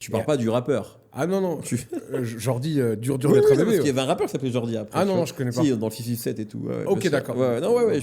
Tu parles pas du rappeur. Ah non. Jordi, dur d'être un bébé. Parce qu'il y avait un rappeur qui s'appelait Jordi après. Ah non, je connais pas. Si, dans le 667 et tout. Ok, d'accord.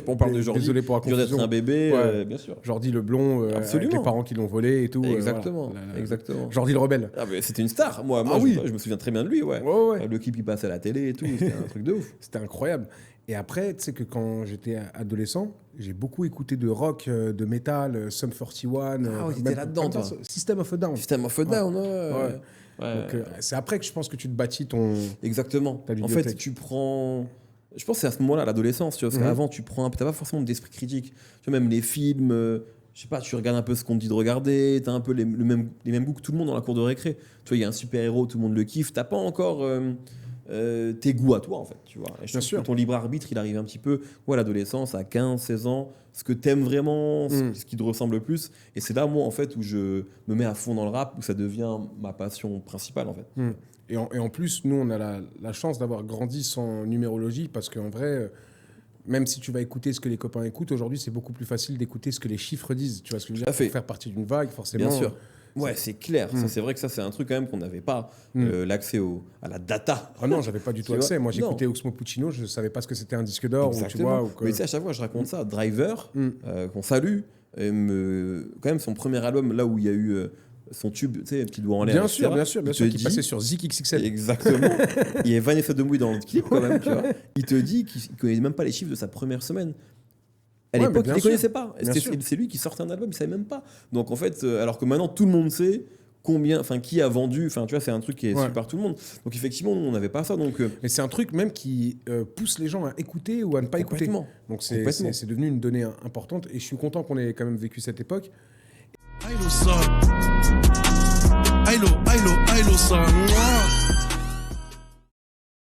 On parle de Jordi. Désolé pour la Dur confusion. d'être un bébé, bien sûr. Jordi le blond, avec les parents qui l'ont volé et tout. Exactement. Voilà. Exactement. Jordi le rebelle. Ah, mais c'était une star. Moi je me souviens très bien de lui, ouais. Le clip, il passait à la télé et tout. C'était un truc de ouf. C'était incroyable. Et après, tu sais que quand j'étais adolescent, j'ai beaucoup écouté de rock, de métal, Sum 41. Ah ouais, t'étais là-dedans, toi. System of a Down. System of a Down, ouais. Donc, c'est après que je pense que tu te bâtis ton. Exactement. En fait, tu prends. Je pense que c'est à ce moment-là, l'adolescence, tu vois, parce qu'avant, t'as pas forcément d'esprit critique. Tu vois, même les films, je sais pas, tu regardes un peu ce qu'on te dit de regarder, t'as un peu les mêmes goûts que tout le monde dans la cour de récré. Tu vois, il y a un super-héros, tout le monde le kiffe, t'as pas encore tes goûts à toi, en fait, tu vois. Et je trouve que ton libre arbitre, il arrive un petit peu, à l'adolescence, à 15, 16 ans, ce que t'aimes vraiment, ce qui te ressemble le plus. Et c'est là, moi, en fait, où je me mets à fond dans le rap, où ça devient ma passion principale, en fait. Et en plus, nous, on a la chance d'avoir grandi sans numérologie, parce qu'en vrai, même si tu vas écouter ce que les copains écoutent, aujourd'hui, c'est beaucoup plus facile d'écouter ce que les chiffres disent. Tu vois ce que je veux dire ? Pour faire partie d'une vague, forcément. Bien sûr. Ouais, c'est clair. Ça, c'est vrai que ça, c'est un truc quand même qu'on n'avait pas, l'accès à la data. Ah non, j'avais pas du tout accès. Moi, j'écoutais Oxmo Puccino, je savais pas ce que c'était un disque d'or. Exactement. Ou tu vois, mais tu sais, à chaque fois, je raconte ça. Driver, qu'on salue, quand même son premier album, là où il y a eu son tube, tu sais, petit doigt en l'air. Bien sûr, qui passait sur Zik XXL. Exactement. Il y avait Vanessa Demouy dans le clip quand même, tu vois. Il te dit qu'il connaît même pas les chiffres de sa première semaine. À l'époque, il ne les connaissait pas. C'est lui qui sortait un album, il ne savait même pas. Donc en fait, alors que maintenant, tout le monde sait qui a vendu. Enfin, tu vois, c'est un truc qui est su par tout le monde. Donc effectivement, on n'avait pas ça. Donc, mais c'est un truc même qui pousse les gens à écouter ou à ne pas écouter. Donc c'est devenu une donnée importante. Et je suis content qu'on ait quand même vécu cette époque. Ailo son.